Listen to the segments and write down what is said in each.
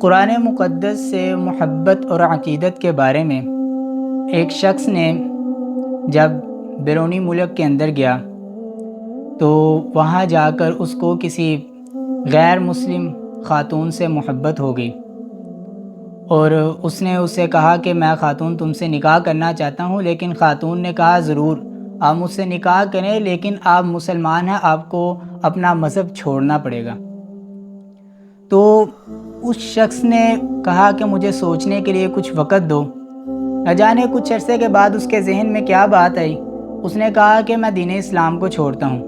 قرآن مقدس سے محبت اور عقیدت کے بارے میں ایک شخص نے جب بیرونی ملک کے اندر گیا تو وہاں جا کر اس کو کسی غیر مسلم خاتون سے محبت ہو گئی، اور اس نے اسے کہا کہ میں خاتون تم سے نکاح کرنا چاہتا ہوں، لیکن خاتون نے کہا ضرور آپ مجھ سے نکاح کریں، لیکن آپ مسلمان ہیں، آپ کو اپنا مذہب چھوڑنا پڑے گا۔ تو اس شخص نے کہا کہ مجھے سوچنے کے لیے کچھ وقت دو۔ نہ جانے کچھ عرصے کے بعد اس کے ذہن میں کیا بات آئی، اس نے کہا کہ میں دین اسلام کو چھوڑتا ہوں۔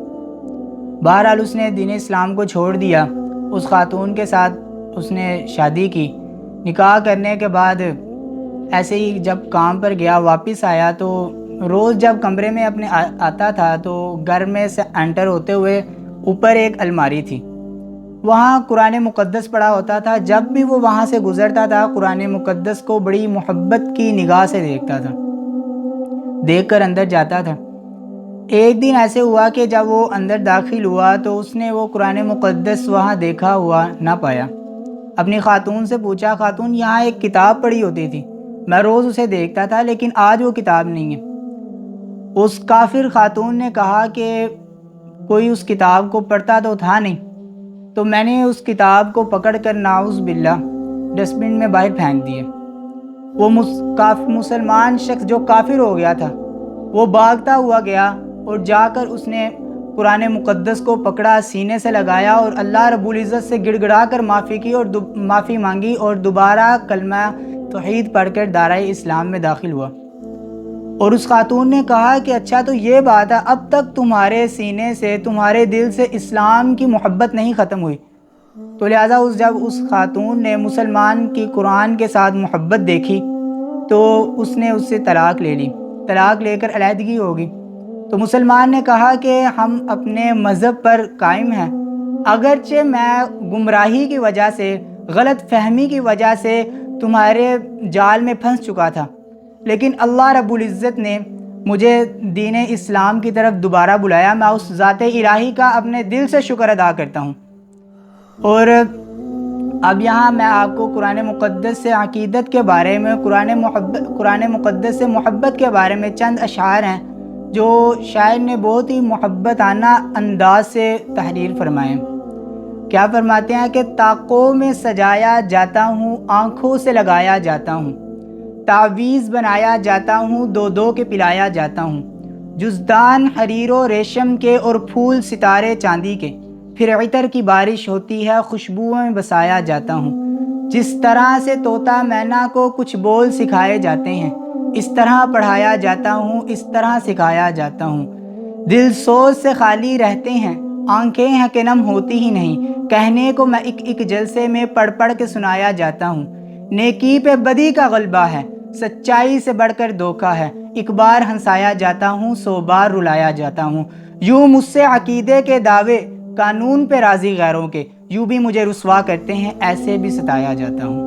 بہرحال اس نے دین اسلام کو چھوڑ دیا، اس خاتون کے ساتھ اس نے شادی کی۔ نکاح کرنے کے بعد ایسے ہی جب کام پر گیا، واپس آیا تو روز جب کمرے میں اپنے آتا تھا تو گھر میں سے انٹر ہوتے ہوئے اوپر ایک الماری تھی، وہاں قرآن مقدس پڑھا ہوتا تھا۔ جب بھی وہ وہاں سے گزرتا تھا قرآن مقدس کو بڑی محبت کی نگاہ سے دیکھتا تھا، دیکھ کر اندر جاتا تھا۔ ایک دن ایسے ہوا کہ جب وہ اندر داخل ہوا تو اس نے وہ قرآن مقدس وہاں دیکھا ہوا نہ پایا۔ اپنی خاتون سے پوچھا، خاتون یہاں ایک کتاب پڑھی ہوتی تھی، میں روز اسے دیکھتا تھا، لیکن آج وہ کتاب نہیں ہے۔ اس کافر خاتون نے کہا کہ کوئی اس کتاب کو پڑھتا تو تھا نہیں، تو میں نے اس کتاب کو پکڑ کر نعوذ باللہ ڈسٹ بن میں باہر پھینک دیے۔ وہ مسلمان شخص جو کافر ہو گیا تھا وہ بھاگتا ہوا گیا اور جا کر اس نے قرآن مقدس کو پکڑا، سینے سے لگایا اور اللہ رب العزت سے گڑ گڑا کر معافی کی اور معافی مانگی، اور دوبارہ کلمہ توحید پڑھ کر دائرہ اسلام میں داخل ہوا۔ اور اس خاتون نے کہا کہ اچھا تو یہ بات ہے، اب تک تمہارے سینے سے، تمہارے دل سے اسلام کی محبت نہیں ختم ہوئی۔ تو لہٰذا جب اس خاتون نے مسلمان کی قرآن کے ساتھ محبت دیکھی تو اس نے اس سے طلاق لے لی، طلاق لے کر علیحدگی ہوگی۔ تو مسلمان نے کہا کہ ہم اپنے مذہب پر قائم ہیں، اگرچہ میں گمراہی کی وجہ سے، غلط فہمی کی وجہ سے تمہارے جال میں پھنس چکا تھا، لیکن اللہ رب العزت نے مجھے دین اسلام کی طرف دوبارہ بلایا، میں اس ذات الہی کا اپنے دل سے شکر ادا کرتا ہوں۔ اور اب یہاں میں آپ کو قرآن مقدس سے عقیدت کے بارے میں، قرآن مقدس سے محبت کے بارے میں چند اشعار ہیں جو شاعر نے بہت ہی محبتانہ انداز سے تحریر فرمائے۔ کیا فرماتے ہیں کہ طاقوں میں سجایا جاتا ہوں، آنکھوں سے لگایا جاتا ہوں، تعویذ بنایا جاتا ہوں، دو دو کے پلایا جاتا ہوں، جزدان حریر و ریشم کے اور پھول ستارے چاندی کے، پھر عطر کی بارش ہوتی ہے، خوشبوؤں میں بسایا جاتا ہوں۔ جس طرح سے طوطا مینا کو کچھ بول سکھائے جاتے ہیں، اس طرح پڑھایا جاتا ہوں، اس طرح سکھایا جاتا ہوں۔ دل سوز سے خالی رہتے ہیں، آنکھیں ہیں کہ نم ہوتی ہی نہیں، کہنے کو میں ایک ایک جلسے میں پڑھ پڑھ کے سنایا جاتا ہوں۔ نیکی پہ بدی کا غلبہ ہے، سچائی سے بڑھ کر دھوکا ہے، ایک بار ہنسایا جاتا ہوں، 100 بار رلایا جاتا ہوں۔ یوں مجھ سے عقیدے کے دعوے، قانون پہ راضی غیروں کے، یوں بھی مجھے رسوا کرتے ہیں، ایسے بھی ستایا جاتا ہوں۔